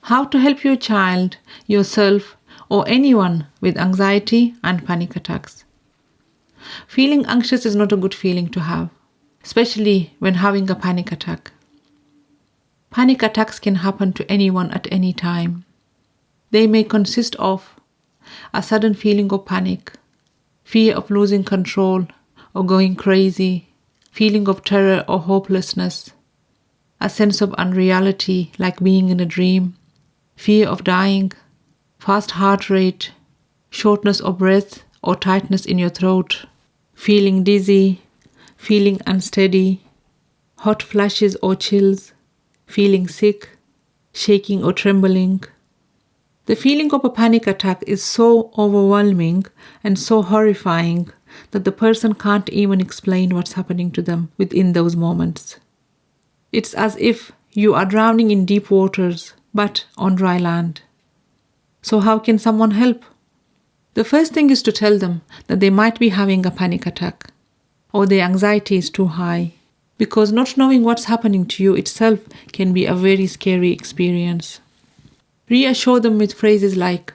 How to help your child, yourself, or anyone with anxiety and panic attacks. Feeling anxious is not a good feeling to have, especially when having a panic attack. Panic attacks can happen to anyone at any time. They may consist of a sudden feeling of panic, fear of losing control or going crazy, feeling of terror or hopelessness, a sense of unreality like being in a dream, fear of dying, fast heart rate, shortness of breath or tightness in your throat, feeling dizzy, feeling unsteady, hot flashes or chills, feeling sick, shaking or trembling. The feeling of a panic attack is so overwhelming and so horrifying that the person can't even explain what's happening to them within those moments. It's as if you are drowning in deep waters, but on dry land. So how can someone help? The first thing is to tell them that they might be having a panic attack or their anxiety is too high, because not knowing what's happening to you itself can be a very scary experience. Reassure them with phrases like,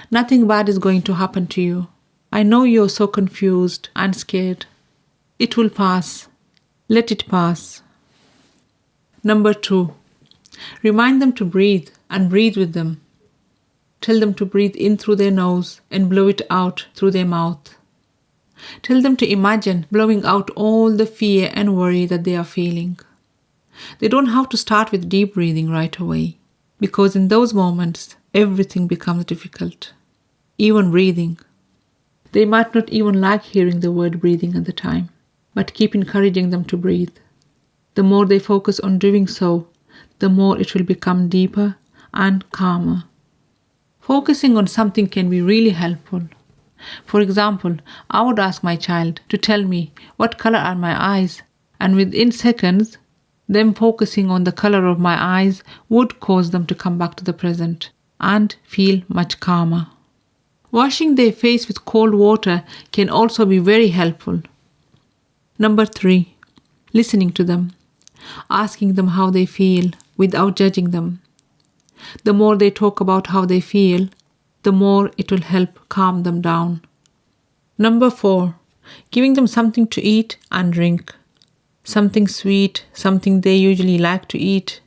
"Nothing bad is going to happen to you. I know you're so confused and scared. It will pass. Let it pass." Number 2, remind them to breathe and breathe with them. Tell them to breathe in through their nose and blow it out through their mouth. Tell them to imagine blowing out all the fear and worry that they are feeling. They don't have to start with deep breathing right away, because in those moments, everything becomes difficult, even breathing. They might not even like hearing the word breathing at the time, but keep encouraging them to breathe. The more they focus on doing so, the more it will become deeper and calmer. Focusing on something can be really helpful. For example, I would ask my child to tell me what color are my eyes, and within seconds, them focusing on the color of my eyes would cause them to come back to the present and feel much calmer. Washing their face with cold water can also be very helpful. Number 3, listening to them, asking them how they feel without judging them. The more they talk about how they feel, the more it will help calm them down. Number 4, giving them something to eat and drink. Something sweet, something they usually like to eat.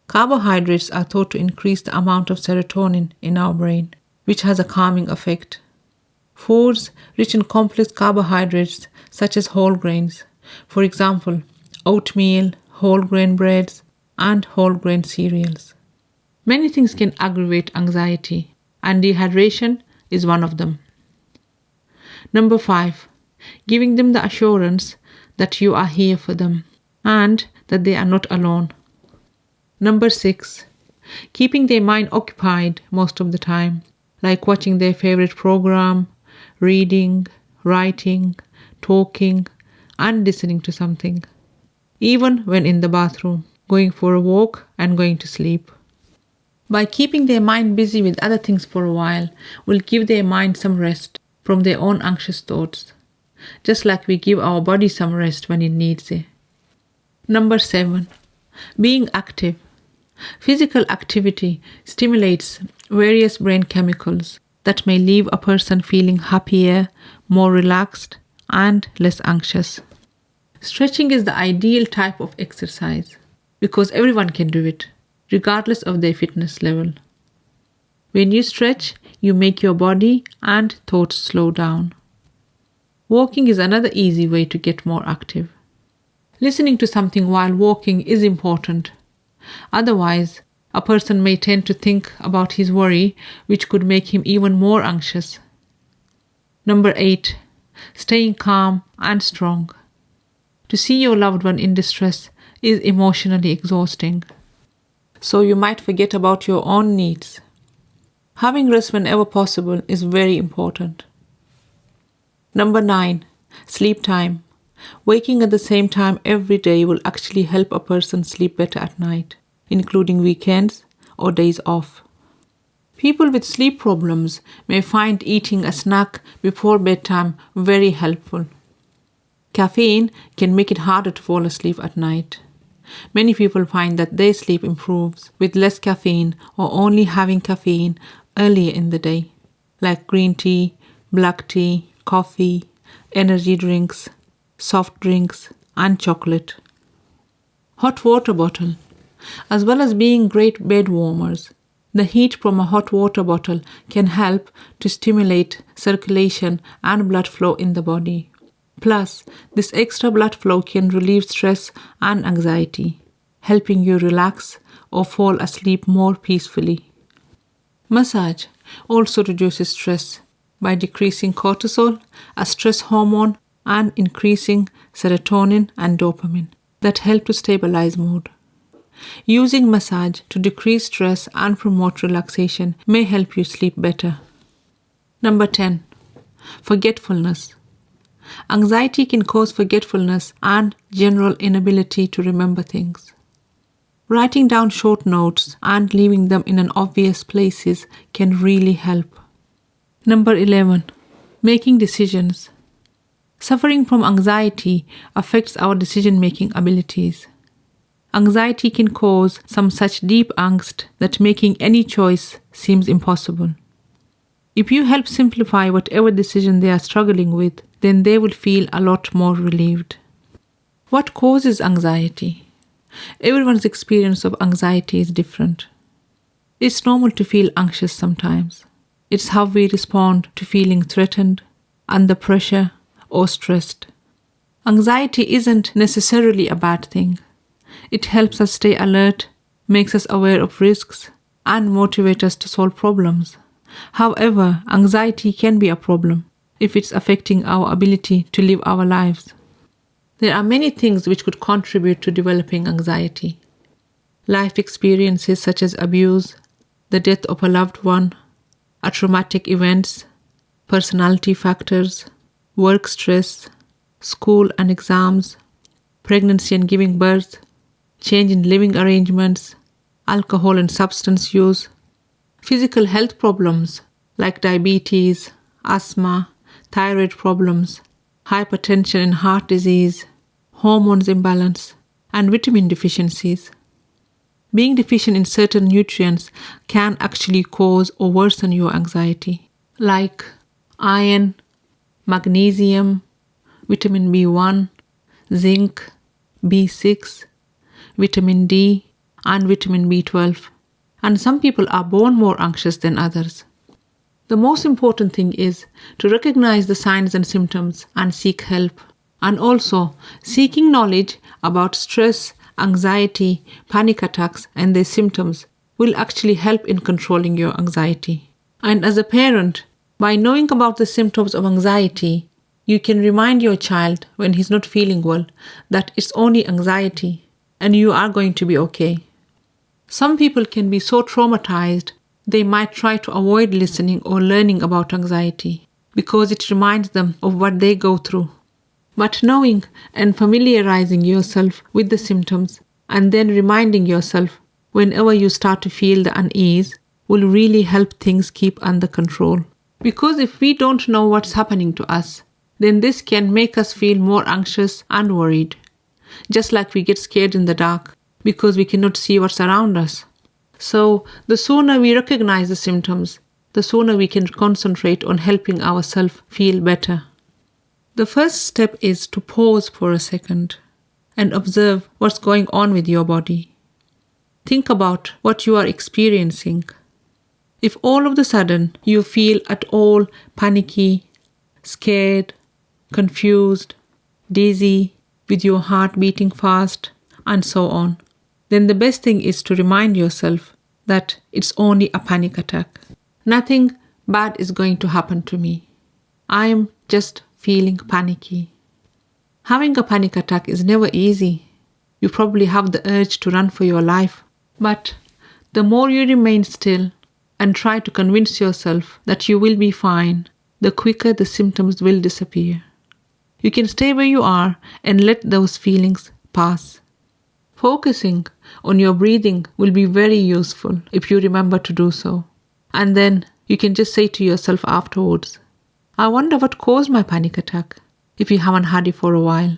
Carbohydrates are thought to increase the amount of serotonin in our brain, which has a calming effect. Foods rich in complex carbohydrates such as whole grains, for example, oatmeal, whole grain breads, and whole grain cereals. Many things can aggravate anxiety, and dehydration is one of them. Number 5, giving them the assurance that you are here for them and that they are not alone. Number 6, keeping their mind occupied most of the time, like watching their favorite program, reading, writing, talking, and listening to something, even when in the bathroom, going for a walk and going to sleep. By keeping their mind busy with other things for a while, will give their mind some rest from their own anxious thoughts, just like we give our body some rest when it needs it. Number 7, being active. Physical activity stimulates various brain chemicals that may leave a person feeling happier, more relaxed, and less anxious. Stretching is the ideal type of exercise because everyone can do it, regardless of their fitness level. When you stretch, you make your body and thoughts slow down. Walking is another easy way to get more active. Listening to something while walking is important. Otherwise, a person may tend to think about his worry, which could make him even more anxious. Number 8, staying calm and strong. To see your loved one in distress is emotionally exhausting, so you might forget about your own needs. Having rest whenever possible is very important. Number 9, sleep time. Waking at the same time every day will actually help a person sleep better at night, including weekends or days off. People with sleep problems may find eating a snack before bedtime very helpful. Caffeine can make it harder to fall asleep at night. Many people find that their sleep improves with less caffeine or only having caffeine earlier in the day, like green tea, black tea, coffee, energy drinks, soft drinks, and chocolate. Hot water bottle. As well as being great bed warmers, the heat from a hot water bottle can help to stimulate circulation and blood flow in the body. Plus, this extra blood flow can relieve stress and anxiety, helping you relax or fall asleep more peacefully. Massage also reduces stress by decreasing cortisol, a stress hormone, and increasing serotonin and dopamine that help to stabilize mood. Using massage to decrease stress and promote relaxation may help you sleep better. Number 10. Forgetfulness. Anxiety can cause forgetfulness and general inability to remember things. Writing down short notes and leaving them in an obvious places can really help. Number 11. Making decisions. Suffering from anxiety affects our decision-making abilities. Anxiety can cause some such deep angst that making any choice seems impossible. If you help simplify whatever decision they are struggling with, then they will feel a lot more relieved. What causes anxiety? Everyone's experience of anxiety is different. It's normal to feel anxious sometimes. It's how we respond to feeling threatened, under pressure, or stressed. Anxiety isn't necessarily a bad thing. It helps us stay alert, makes us aware of risks, and motivates us to solve problems. However, anxiety can be a problem if it's affecting our ability to live our lives. There are many things which could contribute to developing anxiety. Life experiences such as abuse, the death of a loved one, a traumatic events, personality factors, work stress, school and exams, pregnancy and giving birth, change in living arrangements, alcohol and substance use, physical health problems like diabetes, asthma, thyroid problems, hypertension and heart disease, hormones imbalance, and vitamin deficiencies. Being deficient in certain nutrients can actually cause or worsen your anxiety, like iron, magnesium, vitamin B1, zinc, B6, vitamin D, and vitamin B12. And some people are born more anxious than others. The most important thing is to recognize the signs and symptoms and seek help. And also, seeking knowledge about stress, anxiety, panic attacks, and their symptoms will actually help in controlling your anxiety. And as a parent, by knowing about the symptoms of anxiety, you can remind your child when he's not feeling well that it's only anxiety and you are going to be okay. Some people can be so traumatized they might try to avoid listening or learning about anxiety because it reminds them of what they go through. But knowing and familiarizing yourself with the symptoms and then reminding yourself whenever you start to feel the unease will really help things keep under control. Because if we don't know what's happening to us, then this can make us feel more anxious and worried. Just like we get scared in the dark because we cannot see what's around us. So the sooner we recognize the symptoms, the sooner we can concentrate on helping ourselves feel better. The first step is to pause for a second and observe what's going on with your body. Think about what you are experiencing. If all of a sudden you feel at all panicky, scared, confused, dizzy, with your heart beating fast, and so on, then the best thing is to remind yourself that it's only a panic attack. Nothing bad is going to happen to me. I am just feeling panicky. Having a panic attack is never easy. You probably have the urge to run for your life. But the more you remain still and try to convince yourself that you will be fine, the quicker the symptoms will disappear. You can stay where you are and let those feelings pass. Focusing on your breathing will be very useful if you remember to do so. And then you can just say to yourself afterwards, I wonder what caused my panic attack, if you haven't had it for a while.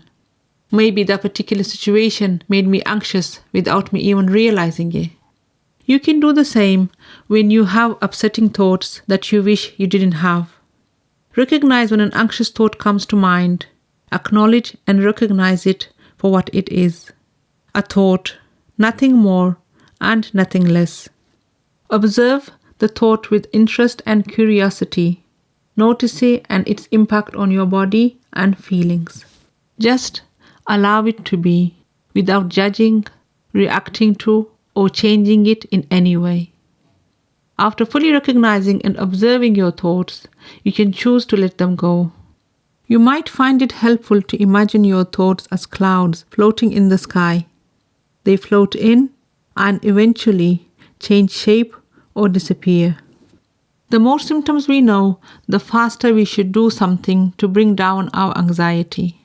Maybe that particular situation made me anxious without me even realizing it. You can do the same when you have upsetting thoughts that you wish you didn't have. Recognize when an anxious thought comes to mind. Acknowledge and recognize it for what it is. A thought, nothing more and nothing less. Observe the thought with interest and curiosity. Notice it and its impact on your body and feelings. Just allow it to be without judging, reacting to, or changing it in any way. After fully recognizing and observing your thoughts, you can choose to let them go. You might find it helpful to imagine your thoughts as clouds floating in the sky. They float in and eventually change shape or disappear. The more symptoms we know, the faster we should do something to bring down our anxiety.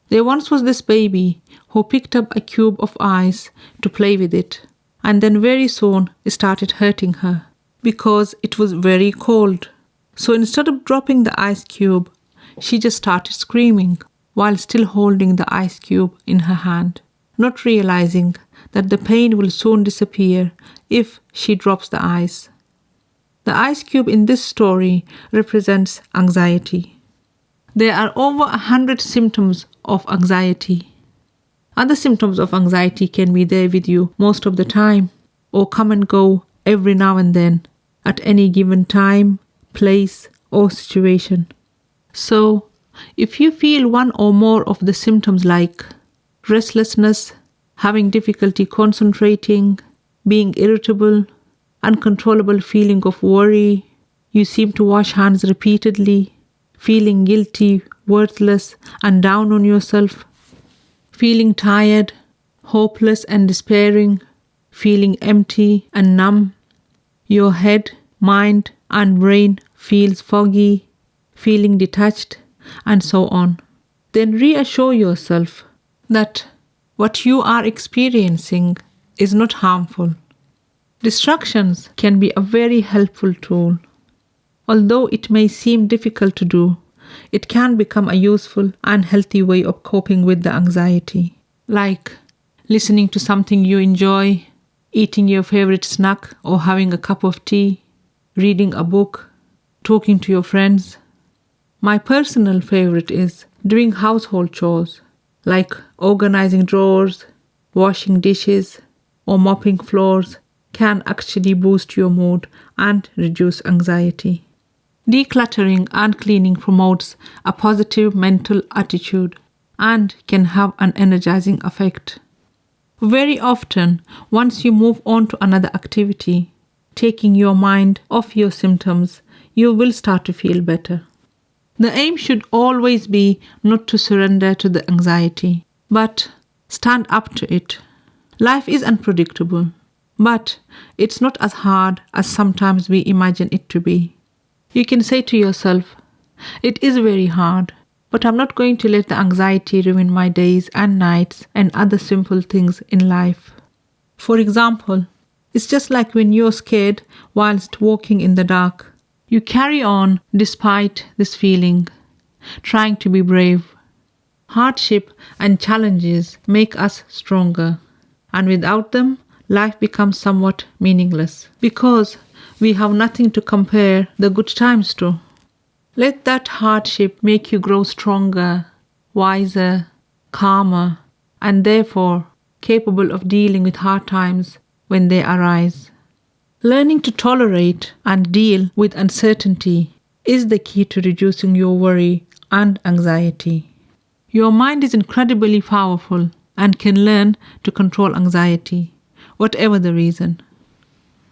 There once was this baby who picked up a cube of ice to play with it, and then very soon it started hurting her because it was very cold. So instead of dropping the ice cube, she just started screaming while still holding the ice cube in her hand, not realizing that the pain will soon disappear if she drops the ice. The ice cube in this story represents anxiety. There are over 100 symptoms of anxiety. Other symptoms of anxiety can be there with you most of the time or come and go every now and then at any given time, place, or situation. So, if you feel one or more of the symptoms like restlessness, having difficulty concentrating, being irritable, uncontrollable feeling of worry, you seem to wash hands repeatedly, feeling guilty, worthless, and down on yourself, feeling tired, hopeless and despairing, feeling empty and numb, your head, mind, and brain feels foggy, feeling detached, and so on, then reassure yourself that what you are experiencing is not harmful. Distractions can be a very helpful tool. Although it may seem difficult to do, it can become a useful and healthy way of coping with the anxiety, like listening to something you enjoy, eating your favorite snack or having a cup of tea, reading a book, talking to your friends. My personal favorite is doing household chores, like organizing drawers, washing dishes, or mopping floors can actually boost your mood and reduce anxiety. Decluttering and cleaning promotes a positive mental attitude and can have an energizing effect. Very often, once you move on to another activity, taking your mind off your symptoms, you will start to feel better. The aim should always be not to surrender to the anxiety, but stand up to it. Life is unpredictable, but it's not as hard as sometimes we imagine it to be. You can say to yourself, it is very hard, but I'm not going to let the anxiety ruin my days and nights and other simple things in life. For example, it's just like when you're scared whilst walking in the dark. You carry on despite this feeling, trying to be brave. Hardship and challenges make us stronger, and without them, life becomes somewhat meaningless because we have nothing to compare the good times to. Let that hardship make you grow stronger, wiser, calmer, and therefore capable of dealing with hard times when they arise. Learning to tolerate and deal with uncertainty is the key to reducing your worry and anxiety. Your mind is incredibly powerful and can learn to control anxiety, whatever the reason.